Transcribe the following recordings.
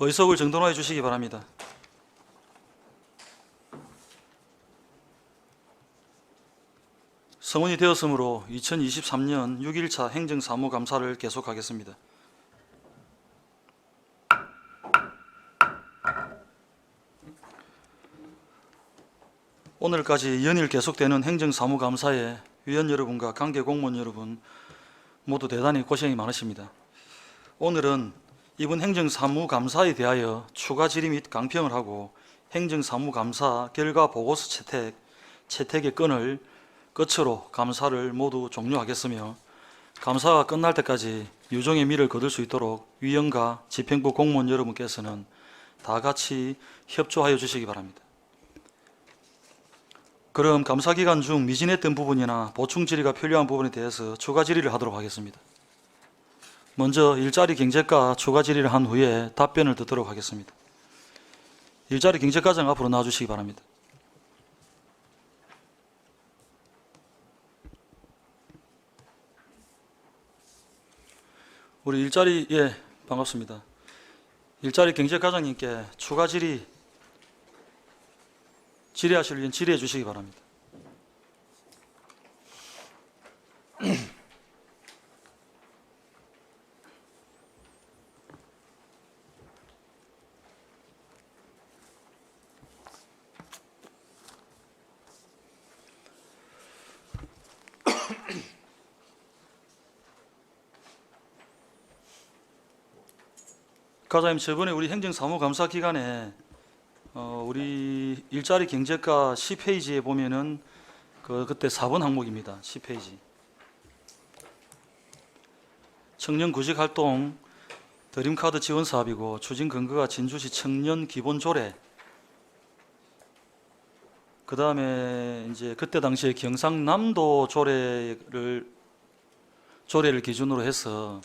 의석을 정돈하여 주시기 바랍니다. 성원이 되었으므로 2023년 6일차 행정사무감사를 계속하겠습니다. 오늘까지 연일 계속되는 행정사무감사에 위원 여러분과 관계공무원 여러분 모두 대단히 고생이 많으십니다. 오늘은 이번 행정사무감사에 대하여 추가 질의 및 강평을 하고 행정사무감사 결과 보고서 채택의 건을 끝으로 감사를 모두 종료하겠으며, 감사가 끝날 때까지 유종의 미를 거둘 수 있도록 위원과 집행부 공무원 여러분께서는 다 같이 협조하여 주시기 바랍니다. 그럼 감사 기간 중 미진했던 부분이나 보충 질의가 필요한 부분에 대해서 추가 질의를 하도록 하겠습니다. 먼저 일자리 경제과 추가 질의를 한 후에 답변을 듣도록 하겠습니다. 일자리 경제과장 앞으로 나와주시기 바랍니다. 우리 일자리, 반갑습니다. 일자리 경제과장님께 추가 질의하실 위원 질의해 주시기 바랍니다. 과장님, 저번에 우리 행정사무감사 기간에 우리 일자리 경제과 10페이지에 보면은 그때 4번 항목입니다. 10페이지. 청년 구직활동 드림카드 지원 사업이고 추진 근거가 진주시 청년 기본조례. 그 다음에 이제 그때 당시에 경상남도 조례를 기준으로 해서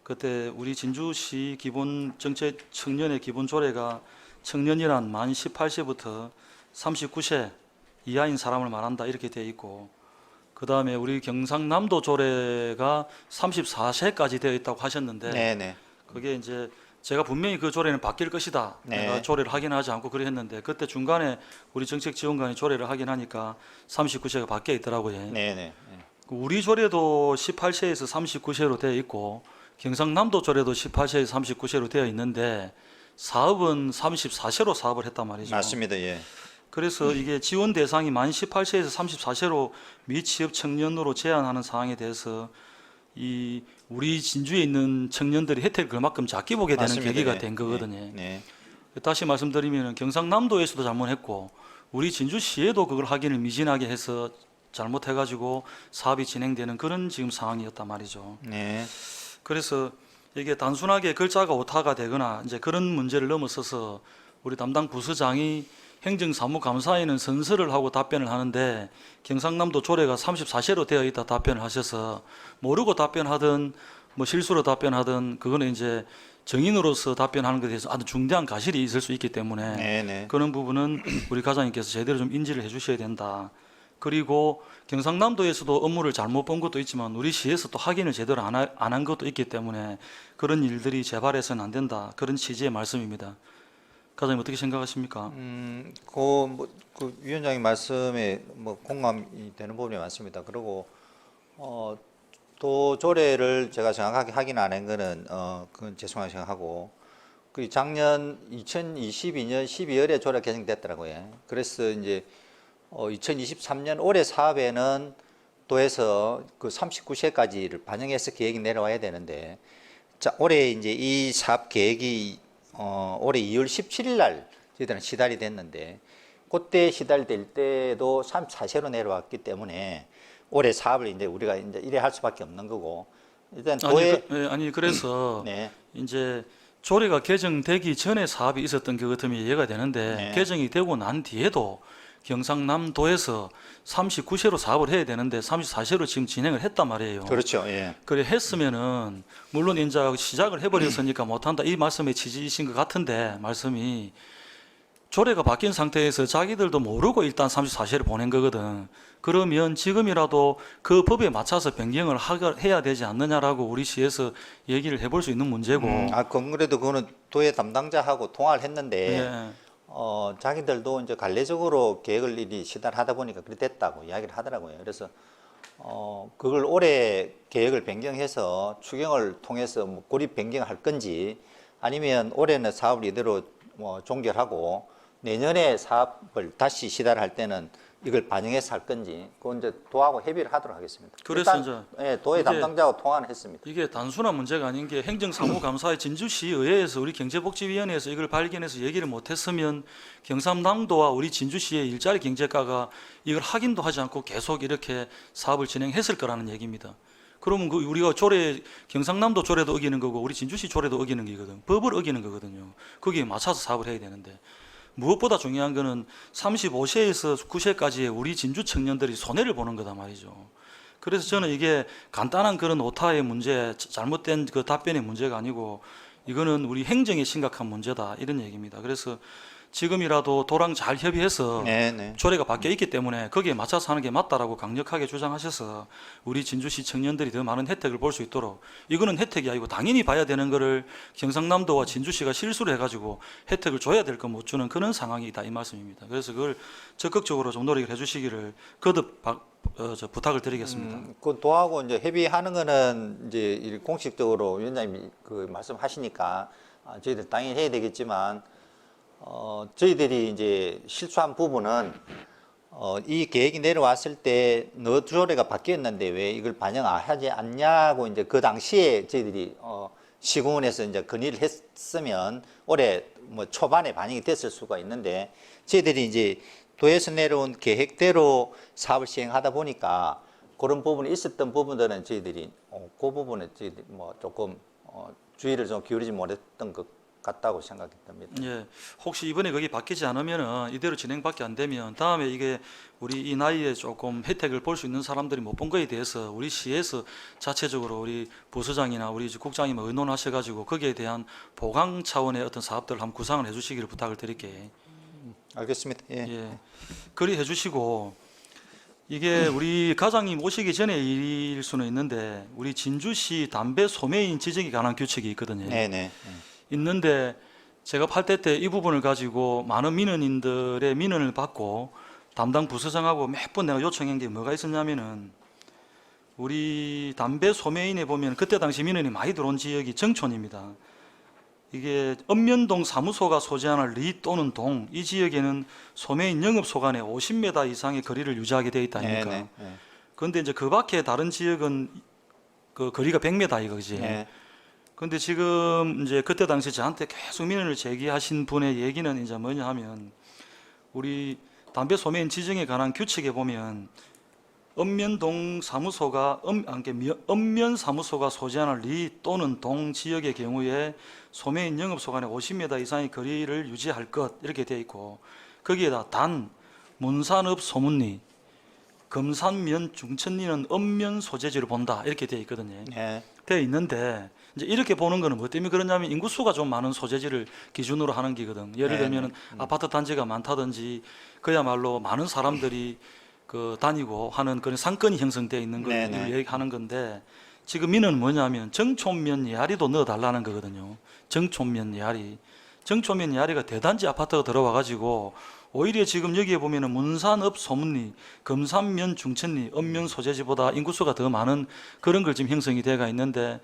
그때 우리 진주시 기본 정책 청년의 기본 조례가 청년이란 만 18세부터 39세 이하인 사람을 말한다 이렇게 되어 있고, 그 다음에 우리 경상남도 조례가 34세까지 되어 있다고 하셨는데, 네네. 그게 이제 제가 분명히 그 조례는 바뀔 것이다. 네. 내가 조례를 확인하지 않고 그래 했는데, 그때 중간에 우리 정책지원관이 조례를 확인하니까 39세가 바뀌어 있더라고요. 네네. 우리 조례도 18세에서 39세로 되어 있고 경상남도 조례도 18세에서 39세로 되어 있는데 사업은 34세로 사업을 했단 말이죠. 맞습니다. 예. 그래서 이게 지원 대상이 만 18세에서 34세로 미취업 청년으로 제한하는 사항에 대해서 이 우리 진주에 있는 청년들이 혜택을 그만큼 작게 보게 되는 맞습니다. 계기가 예. 된 거거든요. 네. 다시 말씀드리면 경상남도에서도 잘못했고 우리 진주시에도 그걸 확인을 미진하게 해서 잘못해가지고 사업이 진행되는 그런 지금 상황이었단 말이죠. 네. 그래서 이게 단순하게 글자가 오타가 되거나 이제 그런 문제를 넘어서서 우리 담당 부서장이 행정사무감사에는 선서를 하고 답변을 하는데 경상남도 조례가 34세로 되어 있다 답변을 하셔서 모르고 답변하든 뭐 실수로 답변하든 그거는 이제 정인으로서 답변하는 것에 대해서 아주 중대한 과실이 있을 수 있기 때문에 네네. 그런 부분은 우리 과장님께서 제대로 좀 인지를 해 주셔야 된다. 그리고 경상남도에서도 업무를 잘못 본 것도 있지만 우리 시에서 또 확인을 제대로 안 한 것도 있기 때문에 그런 일들이 재발해서는 안 된다. 그런 취지의 말씀입니다. 과장님 어떻게 생각하십니까? 그 위원장님 말씀에 뭐 공감이 되는 부분이 많습니다. 그리고 또 조례를 제가 정확하게 확인 안 한 거는 그건 죄송하게 생각하고, 그 작년 2022년 12월에 조례 개정됐더라고요. 그래서 이제 2023년 올해 사업에는 도에서 그 39세까지를 반영해서 계획이 내려와야 되는데, 자, 올해 이제 이 사업 계획이 올해 2월 17일 날 저희들은 시달이 됐는데, 그때 시달될 때도 34세로 내려왔기 때문에 올해 사업을 이제 우리가 이제 이래 할 수밖에 없는 거고, 일단 도에 그래서 네. 이제 조례가 개정되기 전에 사업이 있었던 것 같으면 이해가 되는데 네. 개정이 되고 난 뒤에도 경상남도에서 39세로 사업을 해야 되는데 34세로 지금 진행을 했단 말이에요. 그렇죠. 예. 그래 했으면은 물론 이제 시작을 해버렸으니까 못한다 이 말씀의 취지이신 것 같은데, 말씀이 조례가 바뀐 상태에서 자기들도 모르고 일단 34세를 보낸 거거든. 그러면 지금이라도 그 법에 맞춰서 변경을 해야 되지 않느냐라고 우리 시에서 얘기를 해볼 수 있는 문제고. 그래도 그거는 도의 담당자하고 통화를 했는데 예. 자기들도 이제 관례적으로 계획을 일이 시달하다 보니까 그렇게 됐다고 이야기를 하더라고요. 그래서 그걸 올해 계획을 변경해서 추경을 통해서 뭐 고립 변경할 건지 아니면 올해는 사업을 이대로 뭐 종결하고 내년에 사업을 다시 시달할 때는 이걸 반영해서 할 건지 그건 이제 도하고 협의를 하도록 하겠습니다. 그래서 일단 예, 도의 이게 담당자하고 통화는 했습니다. 이게 단순한 문제가 아닌 게 행정사무감사의 진주시의회에서 우리 경제복지위원회에서 이걸 발견해서 얘기를 못했으면 경상남도와 우리 진주시의 일자리 경제과가 이걸 확인도 하지 않고 계속 이렇게 사업을 진행했을 거라는 얘기입니다. 그러면 그 우리가 조례 경상남도 조례도 어기는 거고 우리 진주시 조례도 어기는 거거든. 법을 어기는 거거든요. 거기에 맞춰서 사업을 해야 되는데 무엇보다 중요한 거는 35세에서 9세까지의 우리 진주 청년들이 손해를 보는 거다 말이죠. 그래서 저는 이게 간단한 그런 오타의 문제, 잘못된 그 답변의 문제가 아니고 이거는 우리 행정에 심각한 문제다 이런 얘기입니다. 그래서 지금이라도 도랑 잘 협의해서 네. 조례가 바뀌어 있기 때문에 거기에 맞춰서 하는 게 맞다라고 강력하게 주장하셔서 우리 진주시 청년들이 더 많은 혜택을 볼 수 있도록 이거는 혜택이 아니고 당연히 봐야 되는 거를 경상남도와 진주시가 실수를 해가지고 혜택을 줘야 될 거 못 주는 그런 상황이다 이 말씀입니다. 그래서 그걸 적극적으로 좀 노력을 해주시기를 거듭 부탁을 드리겠습니다. 그 도하고 이제 협의하는 거는 이제 공식적으로 위원장님이 그 말씀하시니까 저희들 당연히 해야 되겠지만 저희들이 이제 실수한 부분은 이 계획이 내려왔을 때 너 조례가 바뀌었는데 왜 이걸 반영하지 않냐고 이제 그 당시에 저희들이 시공원에서 이제 건의를 했으면 올해 뭐 초반에 반영이 됐을 수가 있는데 저희들이 이제 도에서 내려온 계획대로 사업을 시행하다 보니까 그런 부분이 있었던 부분들은 저희들이 그 부분에 저희들이 뭐 조금 주의를 좀 기울이지 못했던 것 같다고 생각이 듭니다. 예, 혹시 이번에 거기 바뀌지 않으면은 이대로 진행밖에 안 되면 다음에 이게 우리 이 나이에 조금 혜택을 볼 수 있는 사람들이 못 본 거에 대해서 우리 시에서 자체적으로 우리 부서장이나 우리 국장님 의논하셔가지고 거기에 대한 보강 차원의 어떤 사업들을 한번 구상을 해주시기를 부탁을 드릴게요. 알겠습니다. 예. 예, 그리 해주시고 이게 우리 과장님 오시기 전에 일일 수는 있는데 우리 진주시 담배 소매인 지정에 관한 규칙이 있거든요. 네네. 있는데 제가 8대 때 이 부분을 가지고 많은 민원인들의 민원을 받고 담당 부서장하고 몇 번 내가 요청한 게 뭐가 있었냐면은 우리 담배 소매인에 보면 그때 당시 민원이 많이 들어온 지역이 정촌입니다. 이게 읍면동 사무소가 소재하는 리 또는 동 이 지역에는 소매인 영업소 간에 50m 이상의 거리를 유지하게 돼 있다 아닙니까? 네네. 그런데 이제 그 밖에 다른 지역은 그 거리가 100m 이거지. 네. 근데 지금 이제 그때 당시 저한테 계속 민원을 제기하신 분의 얘기는 이제 뭐냐 하면 우리 담배 소매인 지정에 관한 규칙에 보면 읍면동 사무소가 읍면 사무소가 소재하는 리 또는 동 지역의 경우에 소매인 영업소 간에 50m 이상의 거리를 유지할 것 이렇게 되어 있고 거기에다 단 문산읍 소문리 금산면 중천리는 읍면 소재지로 본다 이렇게 되어 있거든요. 네. 되어 있는데 이제 이렇게 보는 거는 뭐 때문에 그러냐면 인구수가 좀 많은 소재지를 기준으로 하는 기거든. 예를 들면 아파트 단지가 많다든지 그야말로 많은 사람들이 그 다니고 하는 그런 상권이 형성되어 있는 걸 네네. 얘기하는 건데 지금 민은 뭐냐면 정촌면 예아리도 넣어달라는 거거든요. 정촌면 예아리. 정촌면 예아리가 대단지 아파트가 들어와 가지고 오히려 지금 여기에 보면은 문산읍 소문리, 금산면 중천리, 읍면 소재지보다 인구수가 더 많은 그런 걸 지금 형성이 돼가 있는데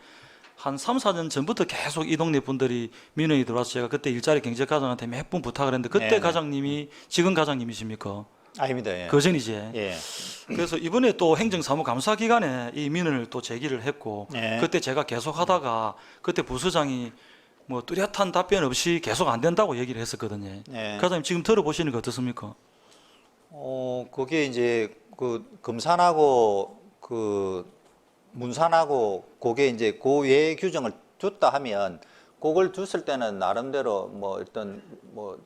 한 3, 4년 전부터 계속 이 동네 분들이 민원이 들어와서 제가 그때 일자리 경제과장한테 몇 번 부탁을 했는데 그때 네네. 과장님이 지금 과장님이십니까? 아닙니다. 예. 그 전이지. 예. 그래서 이번에 또 행정사무감사 기간에 이 민원을 또 제기를 했고 네. 그때 제가 계속 하다가 그때 부서장이 뭐 뚜렷한 답변 없이 계속 안 된다고 얘기를 했었거든요. 네. 과장님 지금 들어보시는 거 어떻습니까? 그게 이제 그 금산하고 그 문산하고 그게 이제 고외 규정을 줬다 하면 그걸 줬을 때는 나름대로 뭐 어떤 뭐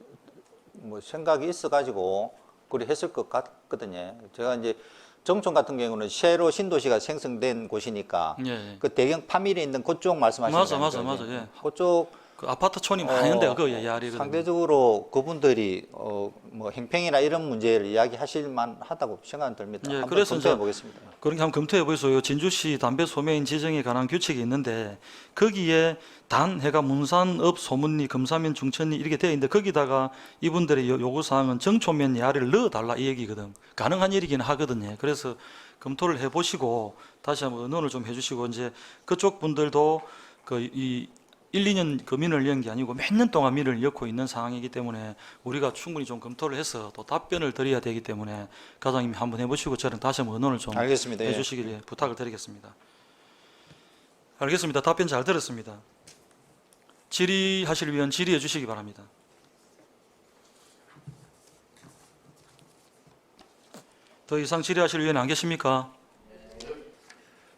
생각이 있어 가지고 그리 했을 것 같거든요. 제가 이제 정촌 같은 경우는 새로 신도시가 생성된 곳이니까 예. 그 대경 파밀에 있는 그쪽 말씀하시는 맞아, 거니까 맞아, 맞아. 예. 그쪽 그 아파트촌이 많이 있는데 그거 이야기거든요. 상대적으로 그분들이 뭐 행평이나 이런 문제를 이야기하실 만하다고 생각은 듭니다. 예, 한번 그래서 검토해 이제 보겠습니다. 그렇게 한번 검토해 보세요. 진주시 담배 소매인 지정에 관한 규칙이 있는데 거기에 단 해가 문산읍 소문리 금사면 중천리 이렇게 되어 있는데 거기다가 이분들의 요구 사항은 정초면 야를 넣어 달라 이 얘기거든. 가능한 일이긴 하거든요. 그래서 검토를 해 보시고 다시 한번 의논을 좀 해주시고 이제 그쪽 분들도 이 1, 2년 그 민을 연 게 아니고 몇 년 동안 민을 엮고 있는 상황이기 때문에 우리가 충분히 좀 검토를 해서 또 답변을 드려야 되기 때문에 과장님이 한번 해보시고 저랑 다시 한번 의논을 좀 알겠습니다. 예. 해주시길 부탁을 드리겠습니다. 알겠습니다. 답변 잘 들었습니다. 질의하실 위원 질의해 주시기 바랍니다. 더 이상 질의하실 위원이 안 계십니까?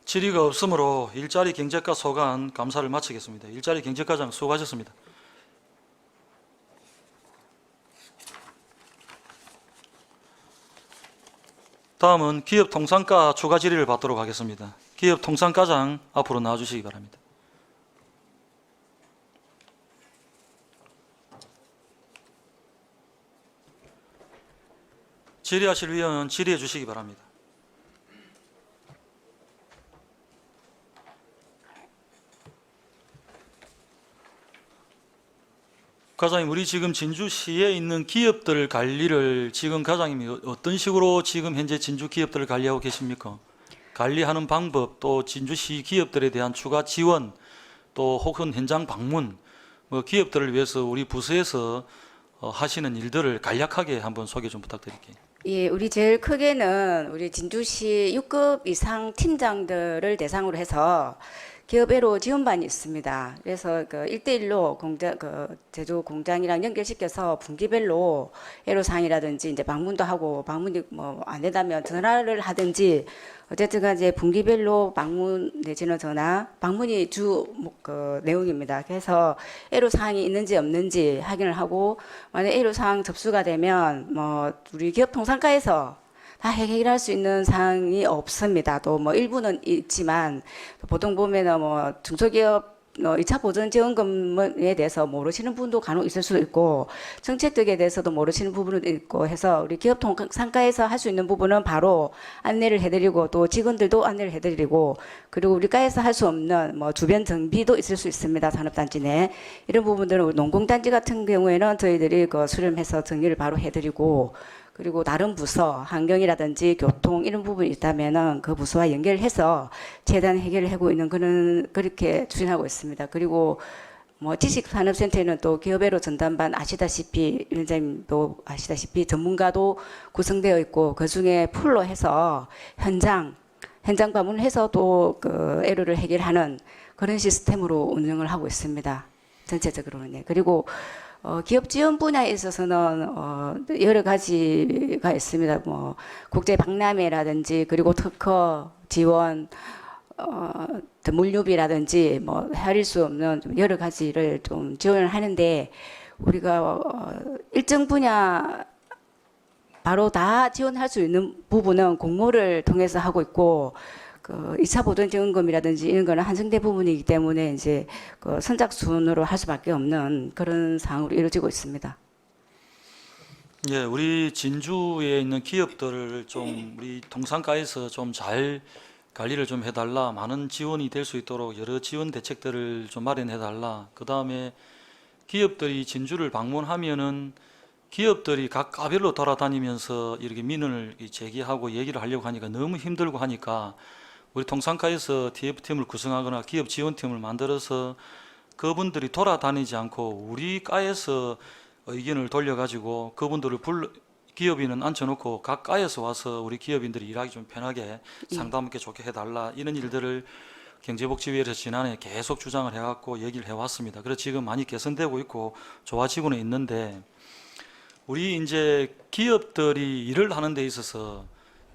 질의가 없으므로 일자리 경제과 소관 감사를 마치겠습니다. 일자리 경제과장 수고하셨습니다. 다음은 기업통상과 추가 질의를 받도록 하겠습니다. 기업통상과장 앞으로 나와주시기 바랍니다. 질의하실 위원은 질의해 주시기 바랍니다. 과장님, 우리 지금 진주시에 있는 기업들 관리를 지금 과장님이 어떤 식으로 지금 현재 진주 기업들을 관리하고 계십니까? 관리하는 방법, 또 진주시 기업들에 대한 추가 지원, 또 혹은 현장 방문, 뭐 기업들을 위해서 우리 부서에서 하시는 일들을 간략하게 한번 소개 좀 부탁드릴게요. 예, 우리 제일 크게는 우리 진주시 6급 이상 팀장들을 대상으로 해서 기업애로 지원반이 있습니다. 그래서 그 1대1로 제조 공장이랑 연결시켜서 분기별로 애로사항이라든지 이제 방문도 하고 방문이 뭐 안 된다면 전화를 하든지 어쨌든 이제 분기별로 방문 내지는 전화, 방문이 그 내용입니다. 그래서 애로사항이 있는지 없는지 확인을 하고 만약 애로사항 접수가 되면 뭐 우리 기업통상과에서 다 해결할 수 있는 사항이 없습니다. 또 뭐 일부는 있지만 보통 보면은 뭐 중소기업 2차 보전 지원금에 대해서 모르시는 분도 간혹 있을 수도 있고 정책들에 대해서도 모르시는 부분도 있고 해서 우리 기업통상과에서 할 수 있는 부분은 바로 안내를 해드리고 또 직원들도 안내를 해드리고 그리고 우리 과에서 할 수 없는 뭐 주변 정비도 있을 수 있습니다. 산업단지 내 이런 부분들은 농공단지 같은 경우에는 저희들이 그 수렴해서 정리를 바로 해드리고 그리고 다른 부서, 환경이라든지 교통 이런 부분이 있다면은 그 부서와 연결해서 최대한 해결을 하고 있는 그렇게 추진하고 있습니다. 그리고 뭐 지식산업센터에는 또 기업애로 전담반 아시다시피 위원장님도 아시다시피 전문가도 구성되어 있고 그 중에 풀로 해서 현장 방문해서 또 그 애로를 해결하는 그런 시스템으로 운영을 하고 있습니다. 전체적으로는. 네. 그리고 기업 지원 분야에 있어서는 여러 가지가 있습니다. 뭐 국제 박람회라든지 그리고 특허 지원, 물류비라든지 뭐 헤아릴 수 없는 좀 여러 가지를 좀 지원을 하는데 우리가 일정 분야 바로 다 지원할 수 있는 부분은 공모를 통해서 하고 있고 그 2차 보전 지원금이라든지 이런 거는 한정된 부분이기 때문에 이제 그 선착순으로 할 수밖에 없는 그런 상황으로 이루어지고 있습니다. 예, 우리 진주에 있는 기업들을 좀 우리 통상과에서 좀 잘 관리를 좀 해달라, 많은 지원이 될 수 있도록 여러 지원 대책들을 좀 마련해달라. 그 다음에 기업들이 진주를 방문하면은 기업들이 각 과별로 돌아다니면서 이렇게 민원을 제기하고 얘기를 하려고 하니까 너무 힘들고 하니까 우리 통상과에서 TF팀을 구성하거나 기업 지원팀을 만들어서 그분들이 돌아다니지 않고 우리 과에서 의견을 돌려가지고 그분들을 기업인은 앉혀놓고 각 과에서 와서 우리 기업인들이 일하기 좀 편하게 상담하기 좋게 해달라, 이런 일들을 경제복지위에서 지난해 계속 주장을 해갖고 얘기를 해왔습니다. 그래서 지금 많이 개선되고 있고 좋아지고는 있는데 우리 이제 기업들이 일을 하는 데 있어서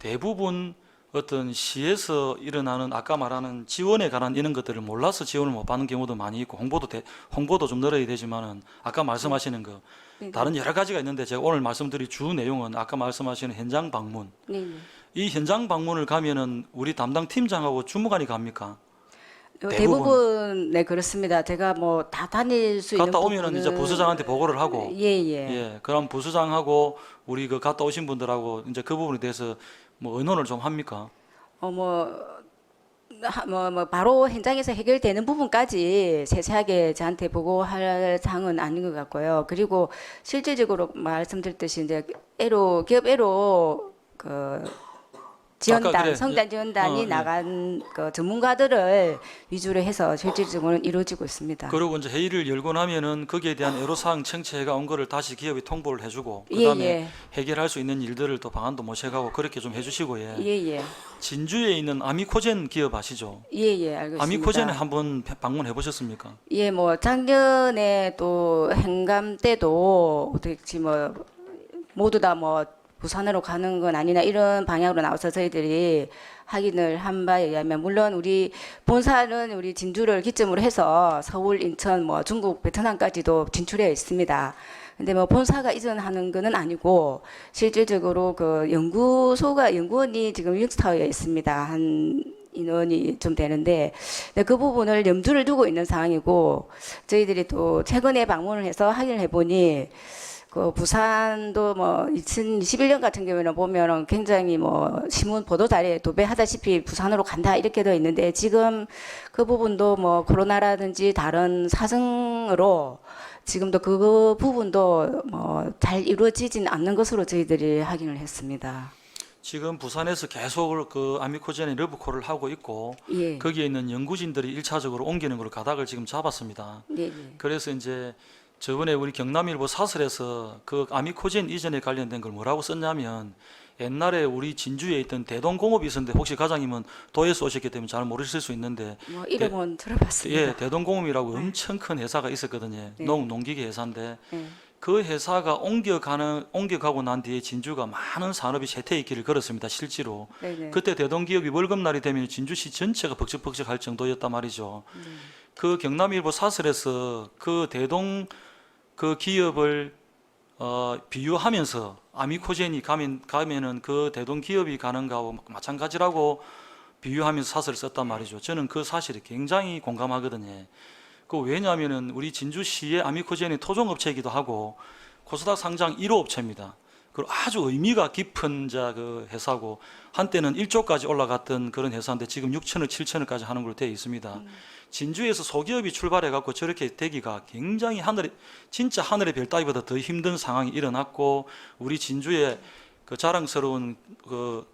대부분 어떤 시에서 일어나는 아까 말하는 지원에 관한 이런 것들을 몰라서 지원을 못 받는 경우도 많이 있고 홍보도 좀 늘어야 되지만은 아까 말씀하시는 거 다른 여러 가지가 있는데 제가 오늘 말씀드릴 주 내용은 아까 말씀하시는 현장 방문. 이 현장 방문을 가면은 우리 담당 팀장하고 주무관이 갑니까? 대부분 네 그렇습니다. 제가 뭐 다 다닐 수 있는 갔다 오면은 이제 부서장한테 보고를 하고 예예. 예, 그럼 부서장하고 우리 그 갔다 오신 분들하고 이제 그 부분에 대해서 뭐 의논을 좀 합니까? 뭐 바로 현장에서 해결되는 부분까지 세세하게 저한테 보고할 사항은 아닌 것 같고요. 그리고 실질적으로 말씀드렸듯이 이제 기업 애로 그 아까 그래. 성단 지원단이 예. 나간 그 전문가들을 위주로 해서 실질적으로는 이루어지고 있습니다. 그리고 이제 회의를 열고 나면은 거기에 대한 애로사항 청취해가 온 거를 다시 기업이 통보를 해주고 예, 그다음에 예. 해결할 수 있는 일들을 또 방안도 모셔가고 그렇게 좀 해주시고 예. 예예. 진주에 있는 아미코젠 기업 아시죠? 예예 알겠습니다. 아미코젠에 한번 방문해 보셨습니까? 예, 뭐 작년에 또 행감 때도 어떻게 뭐 모두 다 뭐 부산으로 가는 건 아니나 이런 방향으로 나와서 저희들이 확인을 한 바에 의하면 물론 우리 본사는 우리 진주를 기점으로 해서 서울, 인천, 뭐 중국, 베트남까지도 진출해 있습니다. 근데 뭐 본사가 이전하는 거는 아니고 실질적으로 그 연구원이 지금 윈스타워에 있습니다. 한 인원이 좀 되는데 그 부분을 염두를 두고 있는 상황이고 저희들이 또 최근에 방문을 해서 확인을 해보니 그 부산도 뭐 2021년 같은 경우에는 보면은 굉장히 뭐 신문 보도 자료에 도배하다시피 부산으로 간다 이렇게 되어 있는데 지금 그 부분도 뭐 코로나라든지 다른 사정으로 지금도 그 부분도 뭐 잘 이루어지진 않는 것으로 저희들이 확인을 했습니다. 지금 부산에서 계속 그 아미코젠의 러브콜을 하고 있고 예. 거기에 있는 연구진들이 일차적으로 옮기는 걸로 가닥을 지금 잡았습니다. 예, 예. 그래서 이제 저번에 우리 경남일보 사설에서 그 아미코젠 이전에 관련된 걸 뭐라고 썼냐면 옛날에 우리 진주에 있던 대동공업이 있었는데 혹시 과장님은 도에서 오셨기 때문에 잘 모르실 수 있는데 뭐 이름은 들어봤습니다. 예, 대동공업이라고 엄청 큰 회사가 있었거든요. 네. 농기계 회사인데 예. 그 회사가 옮겨가고 난 뒤에 진주가 많은 산업이 쇠퇴의 길을 걸었습니다. 실제로. 네네. 그때 대동기업이 월급날이 되면 진주시 전체가 벅적벅적할 정도였단 말이죠. 그 경남일보 사설에서 그 대동 그 기업을 비유하면서 아미코젠이 가면은 그 대동 기업이 가는 거하고 마찬가지라고 비유하면서 사설을 썼단 말이죠. 저는 그 사실에 굉장히 공감하거든요. 그 왜냐하면은 우리 진주시의 아미코젠이 토종업체이기도 하고 코스닥 상장 1호 업체입니다. 그리고 아주 의미가 깊은 그 회사고 한때는 1조까지 올라갔던 그런 회사인데 지금 6천억, 7천억까지 하는 걸로 되어 있습니다. 진주에서 소기업이 출발해 갖고 저렇게 되기가 굉장히 진짜 하늘의 별 따기보다 더 힘든 상황이 일어났고 우리 진주의 그 자랑스러운 그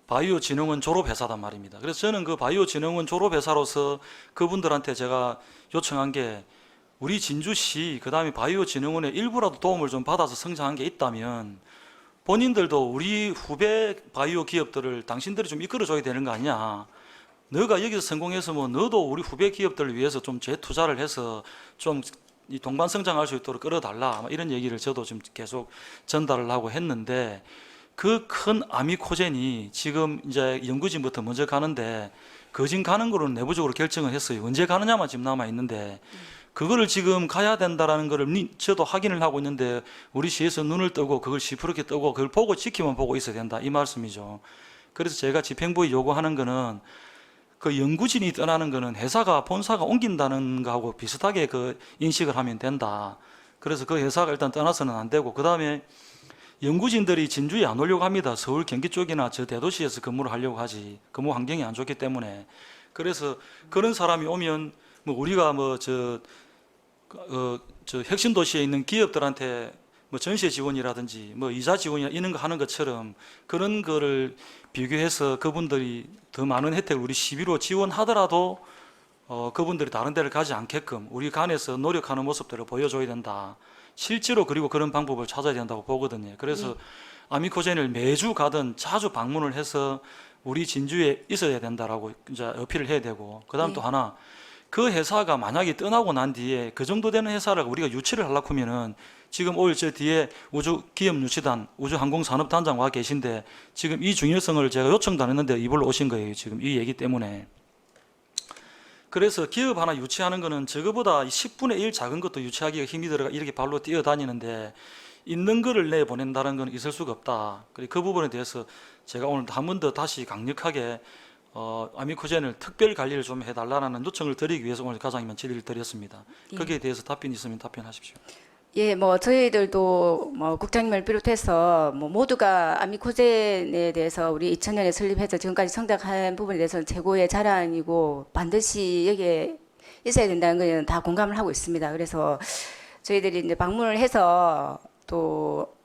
바이오진흥원 졸업회사단 말입니다. 그래서 저는 그 바이오진흥원 졸업회사로서 그분들한테 제가 요청한 게 우리 진주시 그다음에 바이오진흥원의 일부라도 도움을 좀 받아서 성장한 게 있다면 본인들도 우리 후배 바이오 기업들을 당신들이 좀 이끌어줘야 되는 거 아니야. 너가 여기서 성공해서 뭐 너도 우리 후배 기업들을 위해서 좀 재투자를 해서 좀 이 동반 성장할 수 있도록 끌어달라. 이런 얘기를 저도 지금 계속 전달을 하고 했는데 그 큰 아미코젠이 지금 이제 연구진부터 먼저 가는데 거진 가는 거로는 내부적으로 결정을 했어요. 언제 가느냐만 지금 남아 있는데 그거를 지금 가야 된다라는 거를 저도 확인을 하고 있는데 우리 시에서 눈을 뜨고 그걸 시퍼렇게 뜨고 그걸 보고 지키만 보고 있어야 된다 이 말씀이죠. 그래서 제가 집행부에 요구하는 거는 그 연구진이 떠나는 거는 회사가 본사가 옮긴다는 거하고 비슷하게 그 인식을 하면 된다. 그래서 그 회사가 일단 떠나서는 안 되고 그 다음에 연구진들이 진주에 안 오려고 합니다. 서울 경기 쪽이나 저 대도시에서 근무를 하려고 하지. 근무 환경이 안 좋기 때문에. 그래서 그런 사람이 오면 뭐 우리가 뭐 저 혁신 도시에 있는 기업들한테 뭐 전세 지원이라든지 뭐 이자 지원이나 이런 거 하는 것처럼 그런 거를 비교해서 그분들이 더 많은 혜택을 우리 시비로 지원하더라도 그분들이 다른 데를 가지 않게끔 우리 간에서 노력하는 모습들을 보여줘야 된다. 실제로 그리고 그런 방법을 찾아야 된다고 보거든요. 그래서 아미코젠을 매주 가든 자주 방문을 해서 우리 진주에 있어야 된다라고 이제 어필을 해야 되고 그다음 또 하나 그 회사가 만약에 떠나고 난 뒤에 그 정도 되는 회사를 우리가 유치를 하려고 하면은 지금 오늘 저 뒤에 우주기업유치단 우주항공산업단장 와 계신데 지금 이 중요성을 제가 요청도 안 했는데 이불로 오신 거예요. 지금 이 얘기 때문에. 그래서 기업 하나 유치하는 거는 저거보다 10분의 1 작은 것도 유치하기가 힘이 들어가 이렇게 발로 뛰어다니는데 있는 거를 내보낸다는 건 있을 수가 없다. 그 부분에 대해서 제가 오늘 한 번 더 다시 강력하게 아미코젠을 특별 관리를 좀 해달라는 요청을 드리기 위해서 오늘 과장님은 질의를 드렸습니다. 예. 거기에 대해서 답변이 있으면 답변하십시오. 예, 뭐 저희들도 뭐 국장님을 비롯해서 뭐 모두가 아미코젠에 대해서 우리 2000년에 설립해서 지금까지 성장한 부분에 대해서는 최고의 자랑이고 반드시 여기에 있어야 된다는 거는 다 공감을 하고 있습니다. 그래서 저희들이 이제 방문을 해서 또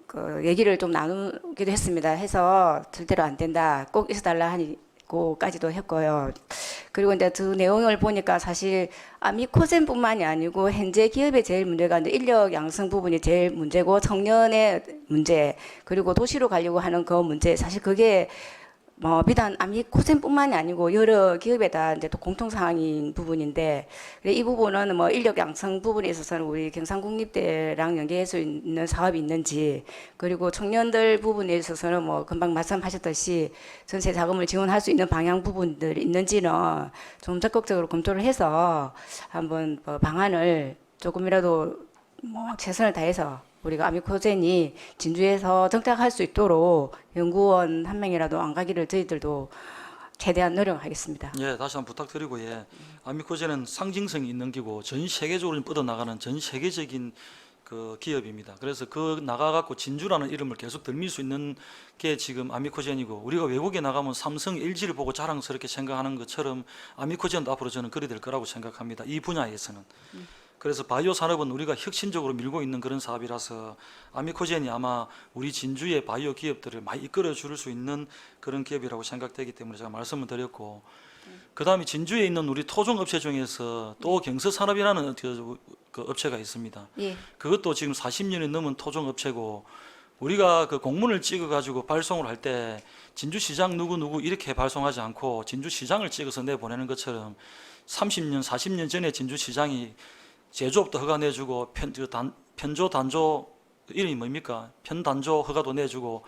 그 얘기를 좀 나누기도 했습니다. 해서 절대로 안 된다. 꼭 있어달라 하니고까지도 했고요. 그리고 이제 그 내용을 보니까 사실 아미코젠뿐만이 아니고 현재 기업의 제일 문제가 이제 인력 양성 부분이 제일 문제고 청년의 문제 그리고 도시로 가려고 하는 그 문제 사실 그게 뭐 비단 아미코젠뿐만이 아니고 여러 기업에 다 이제 또 공통 사항인 부분인데 이 부분은 뭐 인력 양성 부분에 있어서는 우리 경상국립대랑 연계할 수 있는 사업이 있는지 그리고 청년들 부분에 있어서는 뭐 금방 말씀하셨듯이 전세 자금을 지원할 수 있는 방향 부분들이 있는지는 좀 적극적으로 검토를 해서 한번 뭐 방안을 조금이라도 뭐 최선을 다해서 우리가 아미코젠이 진주에서 정착할 수 있도록 연구원 한 명이라도 안 가기를 저희들도 최대한 노력하겠습니다. 예, 다시 한번 부탁드리고 예, 아미코젠은 상징성이 있는 기고 전 세계적으로 뻗어나가는 전 세계적인 그 기업입니다. 그래서 그 나가갖고 진주라는 이름을 계속 들밀 수 있는 게 지금 아미코젠이고 우리가 외국에 나가면 삼성, LG를 보고 자랑스럽게 생각하는 것처럼 아미코젠도 앞으로 저는 그리 될 거라고 생각합니다. 이 분야에서는. 그래서 바이오 산업은 우리가 혁신적으로 밀고 있는 그런 사업이라서 아미코젠이 아마 우리 진주의 바이오 기업들을 많이 이끌어 줄 수 있는 그런 기업이라고 생각되기 때문에 제가 말씀을 드렸고 그 다음에 진주에 있는 우리 토종 업체 중에서 또 경서산업이라는 그 업체가 있습니다. 예. 그것도 지금 40년이 넘은 토종 업체고 우리가 그 공문을 찍어 가지고 발송을 할 때 진주시장 누구 이렇게 발송하지 않고 진주시장을 찍어서 내보내는 것처럼 30년 40년 전에 진주시장이 제조업도 허가 내주고 편조 단조 이름이 뭡니까? 편단조 허가도 내주고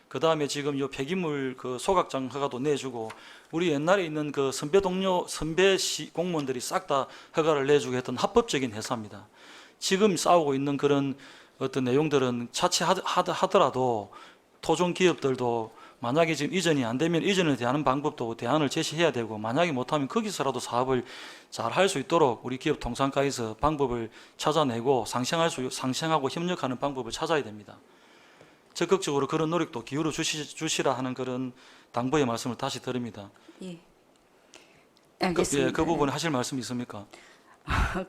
그 다음에 지금 요 폐기물 그 소각장 허가도 내주고 우리 옛날에 있는 그 선배 동료 선배 공무원들이 싹 다 허가를 내주고 했던 합법적인 회사입니다. 지금 싸우고 있는 그런 어떤 내용들은 차치하더라도 토종 기업들도 만약에 지금 이전이 안 되면 이전을 대하는 방법도 대안을 제시해야 되고 만약에 못하면 거기서라도 사업을 잘 할 수 있도록 우리 기업 통상가에서 방법을 찾아내고 상생하고 협력하는 방법을 찾아야 됩니다. 적극적으로 그런 노력도 기울여 주시라 하는 그런 당부의 말씀을 다시 드립니다. 예. 알겠습니다. 그 부분에 하실 말씀 있습니까?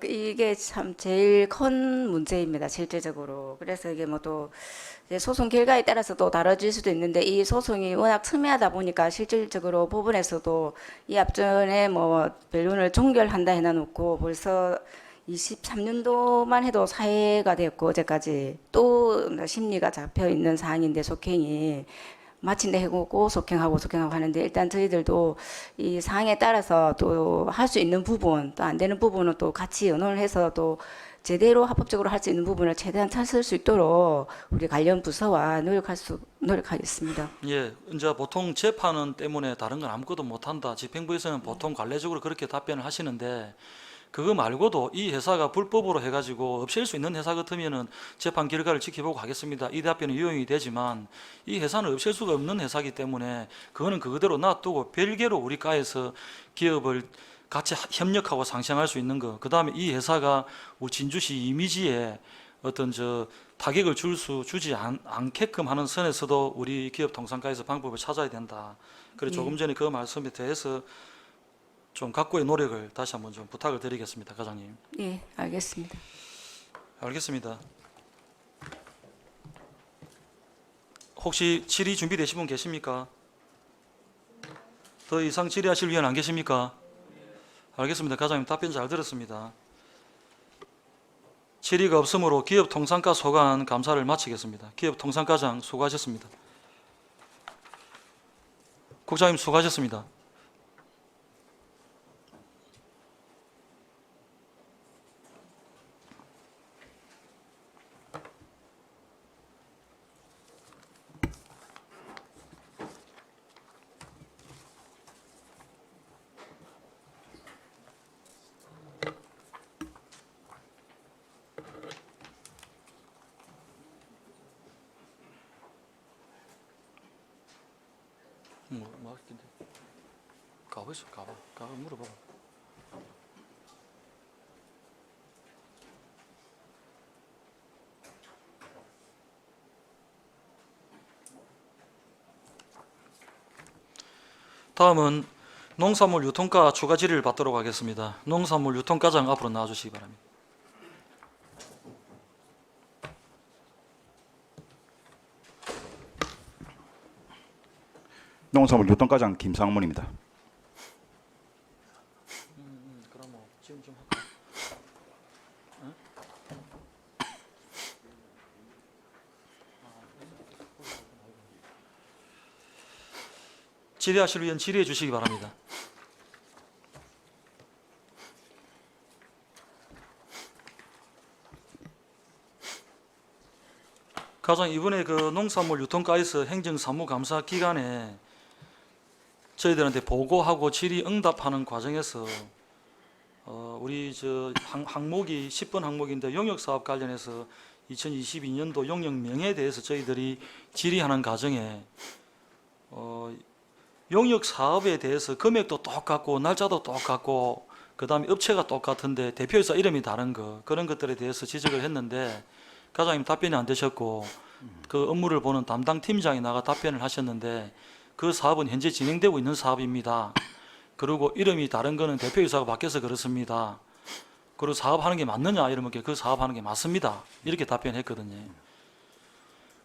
이게 참 제일 큰 문제입니다. 실제적으로. 그래서 이게 뭐 또 소송 결과에 따라서 또 다뤄질 수도 있는데 이 소송이 워낙 첨예하다 보니까 실질적으로 법원에서도 이 앞전에 뭐 변론을 종결한다 해놔놓고 벌써 23년도만 해도 사회가 되었고 어제까지 또 심리가 잡혀 있는 사항인데 속행이 마침내 해고 속행하고 하는데 일단 저희들도 이 사항에 따라서 또 할 수 있는 부분 또 안 되는 부분은 또 같이 의논을 해서 또 제대로 합법적으로 할 수 있는 부분을 최대한 찾을 수 있도록 우리 관련 부서와 노력하겠습니다. 예, 이제 보통 재판은 때문에 다른 건 아무것도 못한다. 집행부에서는 보통 관례적으로 그렇게 답변을 하시는데 그거 말고도 이 회사가 불법으로 해가지고 없앨 수 있는 회사 같으면은 재판 결과를 지켜보고 하겠습니다. 이 답변은 유용이 되지만 이 회사는 없앨 수가 없는 회사이기 때문에 그거는 그대로 놔두고 별개로 우리 과에서 기업을 같이 협력하고 상생할 수 있는 거. 그 다음에 이 회사가 우리 진주시 이미지에 어떤 타격을 주지 않게끔 하는 선에서도 우리 기업 통상가에서 방법을 찾아야 된다. 그래서 조금 전에 그 말씀에 대해서 좀 각고의 노력을 다시 한번 좀 부탁을 드리겠습니다, 과장님. 예, 알겠습니다. 알겠습니다. 혹시 질의 준비되신 분 계십니까? 더 이상 질의하실 위원 안 계십니까? 알겠습니다. 과장님 답변 잘 들었습니다. 질의가 없으므로 기업 통상가 소관 감사를 마치겠습니다. 기업 통상가장 수고하셨습니다. 국장님 수고하셨습니다. 뭐 할텐데? 가고 있어. 가봐. 가봐 물어봐. 다음은 농산물 유통가 추가 질의를 받도록 하겠습니다. 농산물 유통가장 앞으로 나와주시기 바랍니다. 농산물 유통과장 김상문입니다. 그럼 뭐 지금 좀 할까? 질의하실 의원 질의해 주시기 바랍니다. 가장 이번에 그 농산물 유통가에서 행정사무감사 기간에 저희들한테 보고하고 질의 응답하는 과정에서 우리 저 항목이 10번 항목인데 용역사업 관련해서 2022년도 용역명에 대해서 저희들이 질의하는 과정에 용역사업에 대해서 금액도 똑같고 날짜도 똑같고 그 다음에 업체가 똑같은데 대표이사 이름이 다른 거 그런 것들에 대해서 지적을 했는데 과장님 답변이 안 되셨고 그 업무를 보는 담당 팀장이 나가 답변을 하셨는데 그 사업은 현재 진행되고 있는 사업입니다. 그리고 이름이 다른 거는 대표이사가 바뀌어서 그렇습니다. 그리고 사업하는 게 맞느냐 이러면 그 사업하는 게 맞습니다. 이렇게 답변했거든요.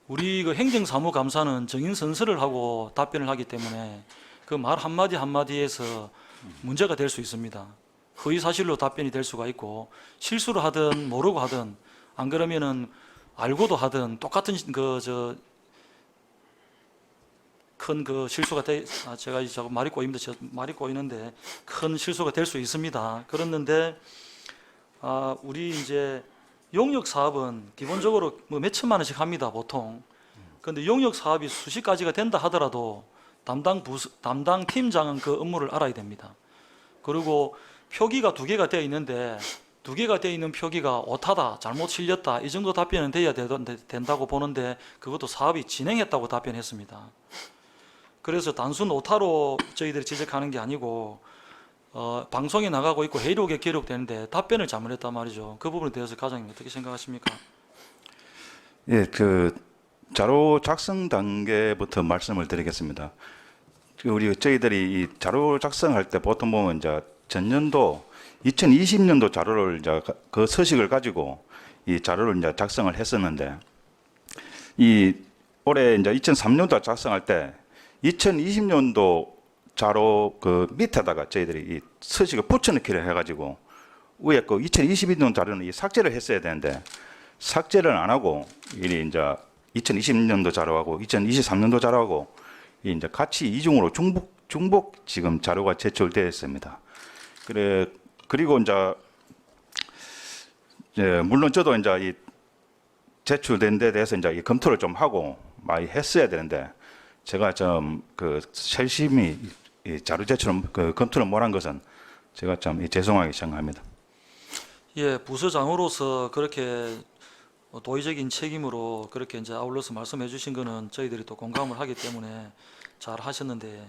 우리 그 행정사무감사는 정인 선서를 하고 답변을 하기 때문에 그 말 한마디 한마디에서 문제가 될 수 있습니다. 허위사실로 답변이 될 수가 있고 실수를 하든 모르고 하든 안 그러면은 알고도 하든 똑같은 큰 그 실수가 제가 이제 말이 꼬입니다. 말이 꼬이는데 큰 실수가 될 수 있습니다. 그랬는데 우리 이제 용역 사업은 기본적으로 뭐 몇 천만 원씩 합니다, 보통. 그런데 용역 사업이 수십 가지가 된다 하더라도 담당 팀장은 그 업무를 알아야 됩니다. 그리고 표기가 2개가 되어 있는데 2개가 되어 있는 표기가 오타다, 잘못 실렸다 이 정도 답변은 돼야 된다고 보는데 그것도 사업이 진행했다고 답변했습니다. 그래서 단순 오타로 저희들이 지적하는 게 아니고 방송에 나가고 있고 회의록에 기록되는데 답변을 잘못했단 말이죠. 그 부분에 대해서 과장님 어떻게 생각하십니까? 예, 그 자료 작성 단계부터 말씀을 드리겠습니다. 저희들이 이 자료 작성할 때 보통 보면 이제 전년도 2020년도 자료를 이제 그 서식을 가지고 이 자료를 이제 작성을 했었는데 이 올해 이제 2003년도 작성할 때 2020년도 자료 그 밑에다가 저희들이 이 서식을 붙여넣기를 해가지고 위에 그 2022년 자료는 이 삭제를 했어야 되는데 삭제를 안 하고 이 이제 2020년도 자료하고 2023년도 자료하고 이제 같이 이중으로 중복 지금 자료가 제출되어 있습니다. 그리고 이제 물론 저도 이제 이 제출된 데 대해서 이제 검토를 좀 하고 많이 했어야 되는데 제가 좀 그 세심히 이 자료 제출을 검토를 못한 것은 제가 참 죄송하게 생각합니다. 예, 부서장으로서 그렇게 도의적인 책임으로 그렇게 이제 아울러서 말씀해 주신 거는 저희들이 또 공감을 하기 때문에 잘 하셨는데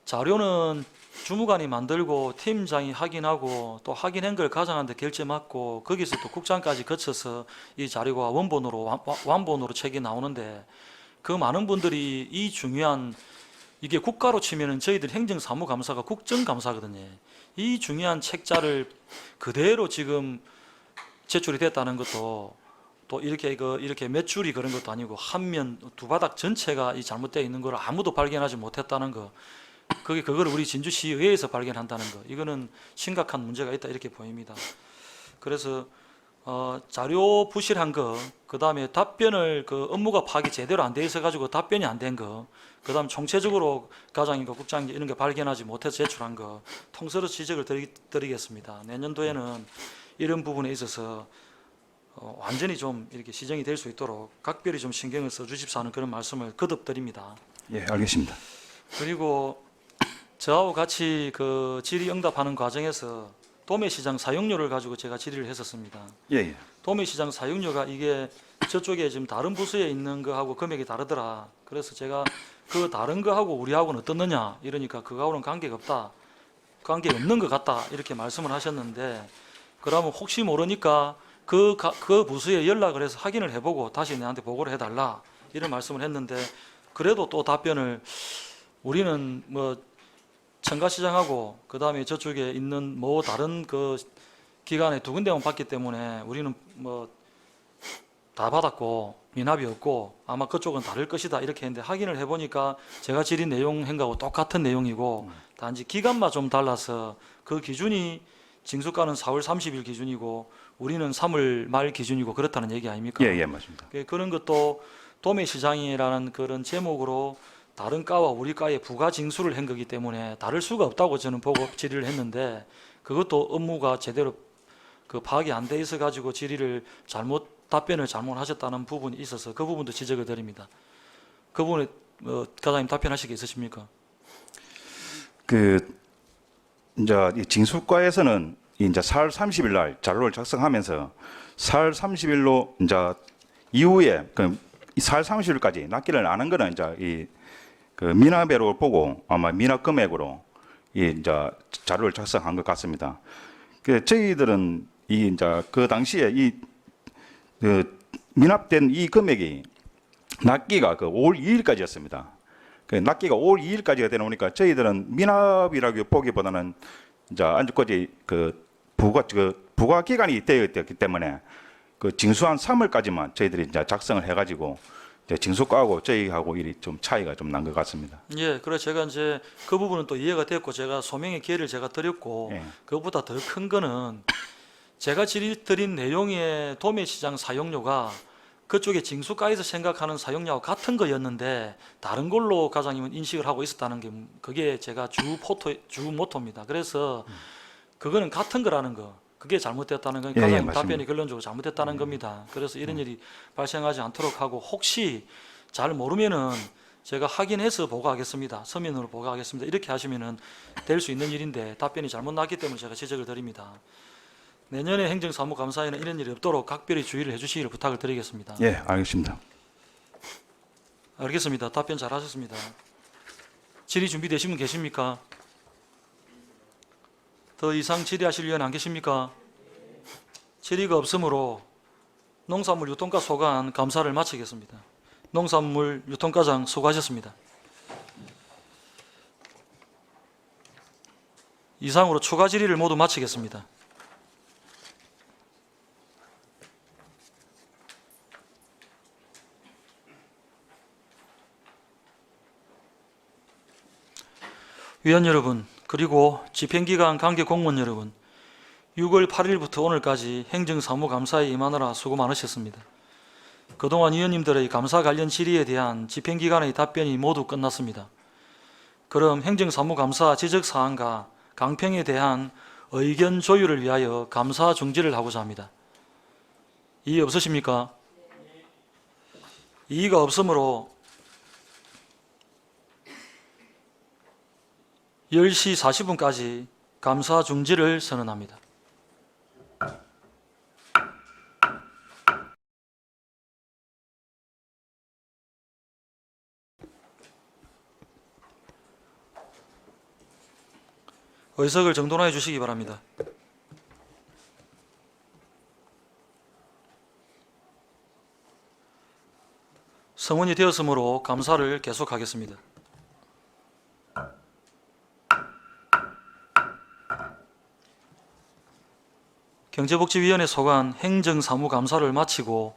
자료는 주무관이 만들고 팀장이 확인하고 또 확인한 걸 과장한테 결제 맡고 거기서 또 국장까지 거쳐서 이 자료가 원본으로 완본으로 책이 나오는데 그 많은 분들이 이 중요한 이게 국가로 치면은 저희들 행정사무감사가 국정감사거든요. 이 중요한 책자를 그대로 지금 제출이 됐다는 것도 또 이렇게 몇 줄이 그런 것도 아니고 한 면 두 바닥 전체가 이 잘못되어 있는 걸 아무도 발견하지 못했다는 거. 그걸 우리 진주시의회에서 발견한다는 거. 이거는 심각한 문제가 있다 이렇게 보입니다. 그래서 자료 부실한 거, 그 다음에 답변을 그 업무가 파악이 제대로 안 돼 있어 가지고 답변이 안 된 거, 그 다음 총체적으로 과장인가 국장이 이런 게 발견하지 못해서 제출한 거, 통째로 지적을 드리겠습니다. 내년도에는 이런 부분에 있어서 완전히 좀 이렇게 시정이 될 수 있도록 각별히 좀 신경을 써 주십사 하는 그런 말씀을 거듭 드립니다. 예, 알겠습니다. 그리고 저하고 같이 그 질의 응답하는 과정에서 도매시장 사용료를 가지고 제가 질의를 했었습니다. 예, 예. 도매시장 사용료가 이게 저쪽에 지금 다른 부서에 있는 거하고 금액이 다르더라. 그래서 제가 그 다른 거하고 우리하고는 어떻느냐 이러니까 그거하고는 관계가 없다. 관계 없는 것 같다 이렇게 말씀을 하셨는데 그러면 혹시 모르니까 그 부서에 연락을 해서 확인을 해보고 다시 내한테 보고를 해달라 이런 말씀을 했는데 그래도 또 답변을 우리는 뭐 청가시장하고 그 다음에 저쪽에 있는 뭐 다른 그 기관에 두 군데만 받기 때문에 우리는 뭐 다 받았고 미납이 없고 아마 그쪽은 다를 것이다 이렇게 했는데 확인을 해보니까 제가 질의 내용하고 똑같은 내용이고 단지 기간만 좀 달라서 그 기준이 징수가는 4월 30일 기준이고 우리는 3월 말 기준이고 그렇다는 얘기 아닙니까? 예, 예, 맞습니다. 그런 것도 도매시장이라는 그런 제목으로 다른 과와 우리 과에 부가 징수를 한 거기 때문에 다를 수가 없다고 저는 보고 질의를 했는데 그것도 업무가 제대로 그 파악이 안 돼 있어 가지고 질의를 답변을 잘못하셨다는 부분이 있어서 그 부분도 지적을 드립니다. 그 부분에 과장님 답변하실 게 있으십니까? 그 이제 이 징수과에서는 이제 4월 30일 날 자료를 작성하면서 4월 30일로 이제 이후에 그 4월 30일까지 납기를 안 한 거는 이제 이 그 미납외로 보고 아마 미납 금액으로 이 이제 자료를 작성한 것 같습니다. 그 저희들은 이 이제 그 당시에 이 그 미납된 이 금액이 납기가 그 5월 2일까지였습니다. 그 납기가 5월 2일까지가 되다 보니까 저희들은 미납이라고 보기보다는 이제 아직까지 그 부과 기간이 되었기 때문에 그 징수한 3월까지만 저희들이 이제 작성을 해가지고 이제 징수과하고 저희하고 일이 좀 차이가 좀 난 것 같습니다. 예, 그래서 제가 이제 그 부분은 또 이해가 됐고 제가 소명의 기회를 제가 드렸고 예. 그것보다 더 큰 거는 제가 질의 드린 내용의 도매시장 사용료가 그쪽에 징수과에서 생각하는 사용료와 같은 거였는데 다른 걸로 과장님은 인식을 하고 있었다는 게 그게 제가 주 모토입니다. 그래서 그거는 같은 거라는 거. 그게 잘못됐다는 건 예, 과장님 맞습니다. 답변이 결론적으로 잘못됐다는 겁니다. 그래서 이런 일이 발생하지 않도록 하고 혹시 잘 모르면은 제가 확인해서 보고하겠습니다. 서면으로 보고하겠습니다. 이렇게 하시면은 될 수 있는 일인데 답변이 잘못 났기 때문에 제가 지적을 드립니다. 내년에 행정사무감사에는 이런 일이 없도록 각별히 주의를 해주시기를 부탁을 드리겠습니다. 예, 알겠습니다. 알겠습니다. 답변 잘하셨습니다. 질의 준비되신 분 계십니까? 더 이상 질의하실 의원 안 계십니까? 질의가 없으므로 농산물 유통과 소관 감사를 마치겠습니다. 농산물 유통과장 수고하셨습니다. 이상으로 추가 질의를 모두 마치겠습니다. 위원 여러분, 그리고 집행기관 관계 공무원 여러분, 6월 8일부터 오늘까지 행정사무감사에 임하느라 수고 많으셨습니다. 그동안 위원님들의 감사 관련 질의에 대한 집행기관의 답변이 모두 끝났습니다. 그럼 행정사무감사 지적사항과 강평에 대한 의견 조율을 위하여 감사 중지를 하고자 합니다. 이의 없으십니까? 이의가 없으므로 10시 40분까지 감사 중지를 선언합니다. 의석을 정돈해 주시기 바랍니다. 성원이 되었으므로 감사를 계속하겠습니다. 경제복지위원회 소관 행정사무감사를 마치고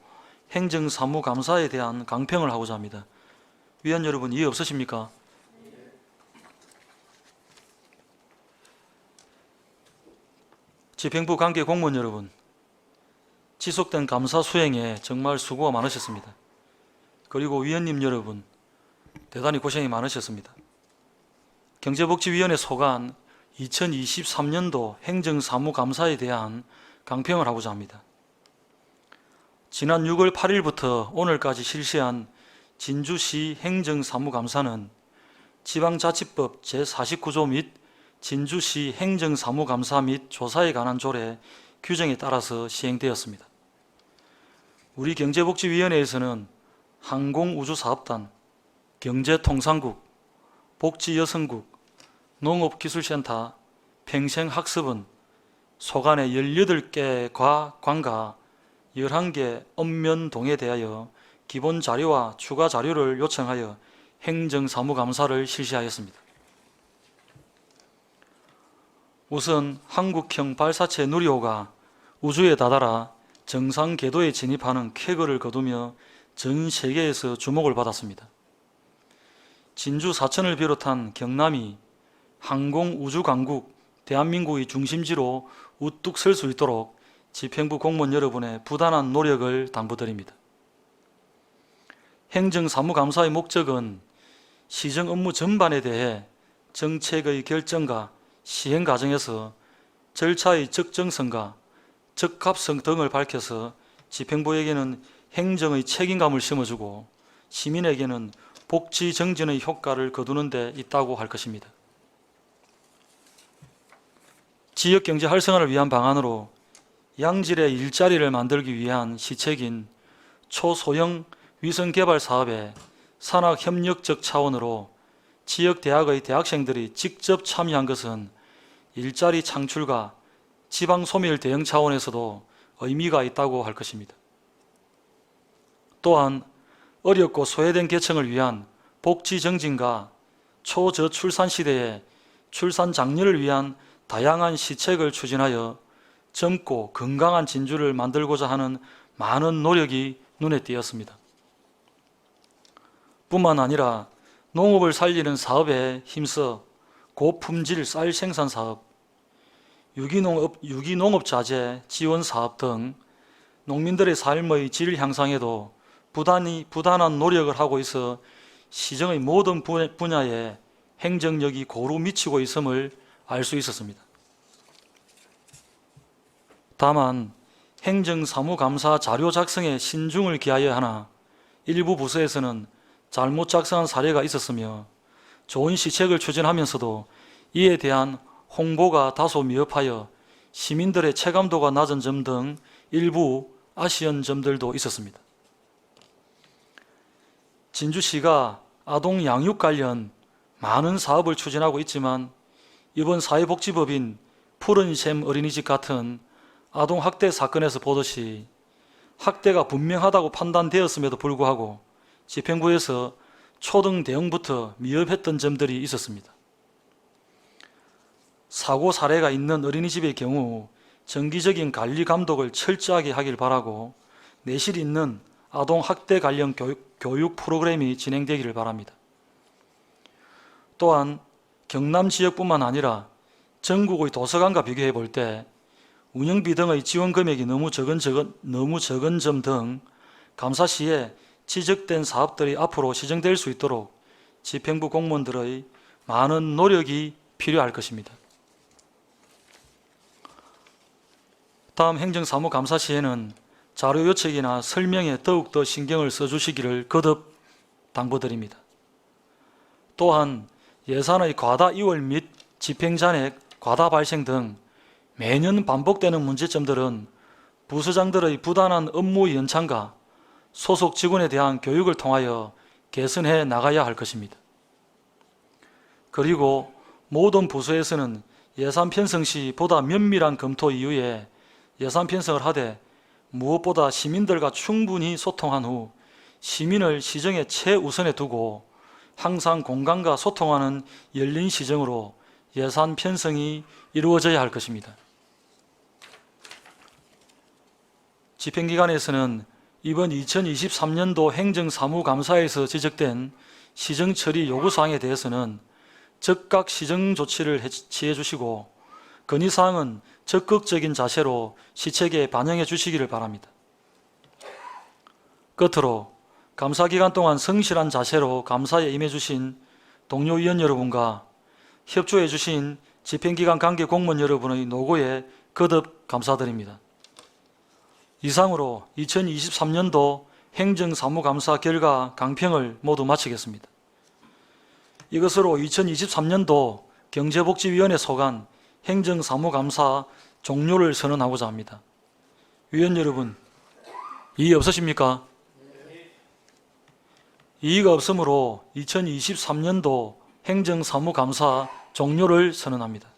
행정사무감사에 대한 강평을 하고자 합니다. 위원 여러분, 이해 없으십니까? 집행부 관계 공무원 여러분, 지속된 감사 수행에 정말 수고가 많으셨습니다. 그리고 위원님 여러분, 대단히 고생이 많으셨습니다. 경제복지위원회 소관 2023년도 행정사무감사에 대한 강평을 하고자 합니다. 지난 6월 8일부터 오늘까지 실시한 진주시 행정사무감사는 지방자치법 제49조 및 진주시 행정사무감사 및 조사에 관한 조례 규정에 따라서 시행되었습니다. 우리 경제복지위원회에서는 항공우주사업단, 경제통상국, 복지여성국, 농업기술센터, 평생학습원, 소관의 18개 관과 11개 읍면동에 대하여 기본 자료와 추가 자료를 요청하여 행정사무감사를 실시하였습니다. 우선 한국형 발사체 누리호가 우주에 다다라 정상 궤도에 진입하는 쾌거를 거두며 전 세계에서 주목을 받았습니다. 진주 사천을 비롯한 경남이 항공우주강국 대한민국의 중심지로 우뚝 설 수 있도록 집행부 공무원 여러분의 부단한 노력을 당부드립니다. 행정사무감사의 목적은 시정 업무 전반에 대해 정책의 결정과 시행 과정에서 절차의 적정성과 적합성 등을 밝혀서 집행부에게는 행정의 책임감을 심어주고 시민에게는 복지 정진의 효과를 거두는 데 있다고 할 것입니다. 지역경제 활성화를 위한 방안으로 양질의 일자리를 만들기 위한 시책인 초소형 위성개발 사업에 산학협력적 차원으로 지역대학의 대학생들이 직접 참여한 것은 일자리 창출과 지방소멸 대응 차원에서도 의미가 있다고 할 것입니다. 또한 어렵고 소외된 계층을 위한 복지 정진과 초저출산 시대에 출산 장려를 위한 다양한 시책을 추진하여 젊고 건강한 진주를 만들고자 하는 많은 노력이 눈에 띄었습니다. 뿐만 아니라 농업을 살리는 사업에 힘써 고품질 쌀 생산 사업, 유기농업 자재 지원 사업 등 농민들의 삶의 질 향상에도 부단한 노력을 하고 있어 시정의 모든 분야에 행정력이 고루 미치고 있음을 알 수 있었습니다. 다만 행정사무감사 자료 작성에 신중을 기하여야 하나 일부 부서에서는 잘못 작성한 사례가 있었으며 좋은 시책을 추진하면서도 이에 대한 홍보가 다소 미흡하여 시민들의 체감도가 낮은 점 등 일부 아쉬운 점들도 있었습니다. 진주시가 아동 양육 관련 많은 사업을 추진하고 있지만 이번 사회복지법인 푸른샘 어린이집 같은 아동학대 사건에서 보듯이 학대가 분명하다고 판단되었음에도 불구하고 집행부에서 초등 대응부터 미흡했던 점들이 있었습니다. 사고 사례가 있는 어린이집의 경우 정기적인 관리 감독을 철저하게 하길 바라고 내실 있는 아동학대 관련 교육 프로그램이 진행되기를 바랍니다. 또한 경남 지역뿐만 아니라 전국의 도서관과 비교해 볼 때 운영비 등의 지원 금액이 너무 적은 점 등 감사 시에 지적된 사업들이 앞으로 시정될 수 있도록 집행부 공무원들의 많은 노력이 필요할 것입니다. 다음 행정사무감사 시에는 자료 요책이나 설명에 더욱더 신경을 써주시기를 거듭 당부드립니다. 또한 예산의 과다 이월 및 집행잔액 과다 발생 등 매년 반복되는 문제점들은 부서장들의 부단한 업무 연창과 소속 직원에 대한 교육을 통하여 개선해 나가야 할 것입니다. 그리고 모든 부서에서는 예산 편성 시 보다 면밀한 검토 이후에 예산 편성을 하되 무엇보다 시민들과 충분히 소통한 후 시민을 시정의 최우선에 두고 항상 공감과 소통하는 열린 시정으로 예산 편성이 이루어져야 할 것입니다. 집행기관에서는 이번 2023년도 행정사무감사에서 지적된 시정처리 요구사항에 대해서는 즉각 시정 조치를 취해 주시고 건의사항은 적극적인 자세로 시책에 반영해 주시기를 바랍니다. 끝으로 감사기간 동안 성실한 자세로 감사에 임해 주신 동료 위원 여러분과 협조해 주신 집행기관 관계 공무원 여러분의 노고에 거듭 감사드립니다. 이상으로 2023년도 행정사무감사 결과 강평을 모두 마치겠습니다. 이것으로 2023년도 경제복지위원회 소관 행정사무감사 종료를 선언하고자 합니다. 위원 여러분, 이의 없으십니까? 이의가 없으므로 2023년도 행정사무감사 종료를 선언합니다.